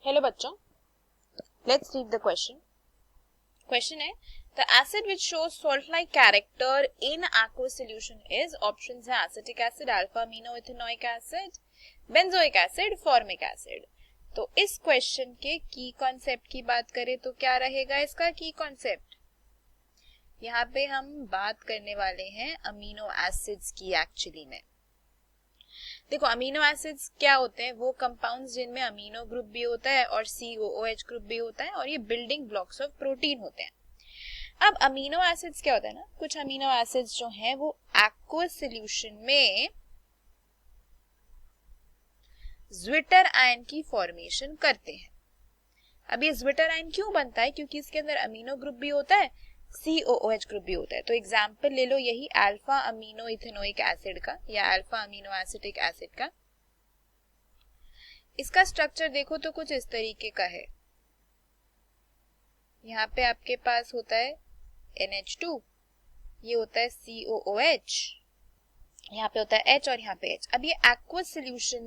Hello बच्चों, let's read the question. Question है the acid which shows salt like character in aqueous solution is, options है acetic acid, alpha amino ethanoic acid, benzoic acid, formic acid. तो इस question के की concept की बात करें तो क्या रहेगा इसका की कॉन्सेप्ट? यहाँ पे हम बात करने वाले हैं अमीनो एसिड्स की। एक्चुअली में देखो, अमीनो एसिड्स क्या होते हैं? वो कंपाउंड्स जिनमें अमीनो ग्रुप भी होता है और COOH ग्रुप भी होता है, और ये बिल्डिंग ब्लॉक्स ऑफ प्रोटीन होते हैं। अब अमीनो एसिड्स क्या होता है ना, कुछ अमीनो एसिड्स जो हैं वो एक्वस सॉल्यूशन में ज्विटर आयन की फॉर्मेशन करते हैं। अब ये ज्विटर आयन क्यों बनता है? क्योंकि इसके अंदर अमीनो ग्रुप भी होता है, COOH ग्रुप भी होता है। तो एग्जाम्पल ले लो यही अल्फा अमीनो इथेनोइक एसिड का या अल्फा अमीनो एसिटिक एसिड का। इसका स्ट्रक्चर देखो तो कुछ इस तरीके का है। यहाँ पे आपके पास होता है NH2, ये होता है COOH, यहाँ पे होता है H और यहाँ पे H। अब ये एक्वस सॉल्यूशन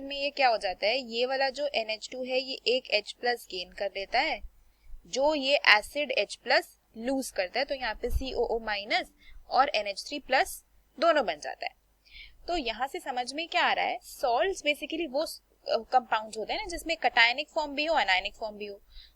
में ये क्या हो जाता है? ये वाला जो NH2 है ये एक H प्लस गेन कर लेता है, जो ये एसिड H प्लस लूज करता है। तो यहाँ पे COO माइनस और NH3 प्लस दोनों बन जाता है। तो यहाँ से समझ में क्या आ रहा है? सॉल्ट्स बेसिकली वो कंपाउंड्स होते हैं ना जिसमें कटायनिक फॉर्म भी हो, अनायनिक फॉर्म भी हो।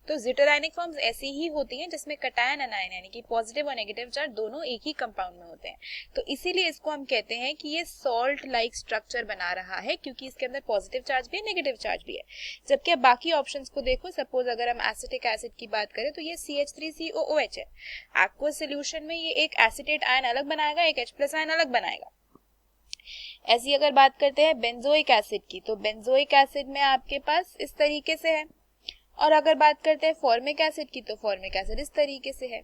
तो ज्विटरायनिक फॉर्म्स ऐसी ही होती हैं जिसमें कटायन अनायन यानी कि पॉजिटिव और नेगेटिव चार्ज दोनों एक ही कंपाउंड में होते हैं। तो इसीलिए इसको हम कहते हैं कि ये सॉल्ट लाइक स्ट्रक्चर बना रहा है, क्योंकि इसके अंदर पॉजिटिव चार्ज भी है, नेगेटिव चार्ज भी है। जबकि अब बाकी ऑप्शंस को देखो, सपोज अगर हम एसिटिक एसिड की बात करें तो ये CH3COOH है। एक्वस सॉल्यूशन में ये एक एसिटेट आयन अलग बनाएगा, एक H प्लस आयन अलग बनाएगा। ऐसी अगर बात करते हैं बेंजोइक एसिड की, तो बेंजोइक एसिड में आपके पास इस तरीके से है, और अगर बात करते हैं फॉर्मिक एसिड की तो फॉर्मिक एसिड इस तरीके से है।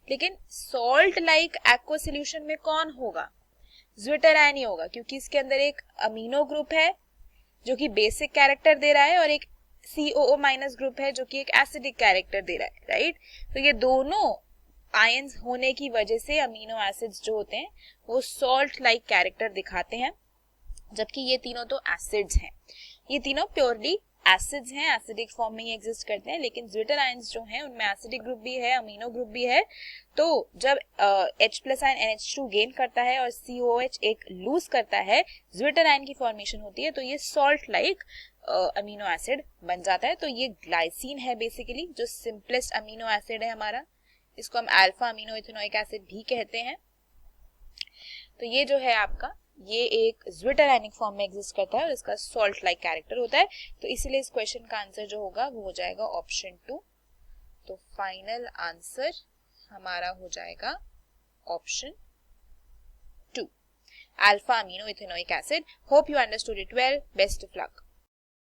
लेकिन सॉल्ट लाइक एक्वस सॉल्यूशन में कौन होगा? ज्विटर आयन ही होगा, क्योंकि इसके अंदर एक अमीनो ग्रुप है जो कि बेसिक कैरेक्टर दे रहा है और एक COO माइनस ग्रुप है जो कि एक एसिडिक कैरेक्टर दे रहा है, राइट? तो ये दोनों आयंस होने की वजह से अमीनो एसिड्स जो होते हैं वो सॉल्ट लाइक कैरेक्टर दिखाते हैं, जबकि ये तीनों तो एसिड्स हैं। ये तीनों प्योरली एसिड्स हैं, एसिडिक फॉर्म में ही एग्जिस्ट करते हैं। लेकिन ज्विटर आयंस जो हैं उनमें एसिडिक ग्रुप भी है, अमीनो ग्रुप भी है। तो जब H plus ion NH2 gain करता है और COOH एक लूज करता है, ज्विटर आयन की फॉर्मेशन होती है, तो ये सॉल्ट लाइक अमीनो एसिड बन जाता है। तो ये ग्लाइसिन है बेसिकली, जो सिंपलेस्ट अमीनो एसिड है हमारा। इसको हम अल्फा अमीनो इथेनोइक एसिड भी कहते हैं। तो ये जो है आपका, ये एक ज्विटर आयनिक फॉर्म में एग्जिस्ट करता है और इसका सॉल्ट लाइक कैरेक्टर होता है। तो इसीलिए इस क्वेश्चन का आंसर जो होगा वो हो जाएगा ऑप्शन 2। तो फाइनल आंसर हमारा हो जाएगा option 2, alpha amino ethanoic acid. Hope you understood it well. Best of luck.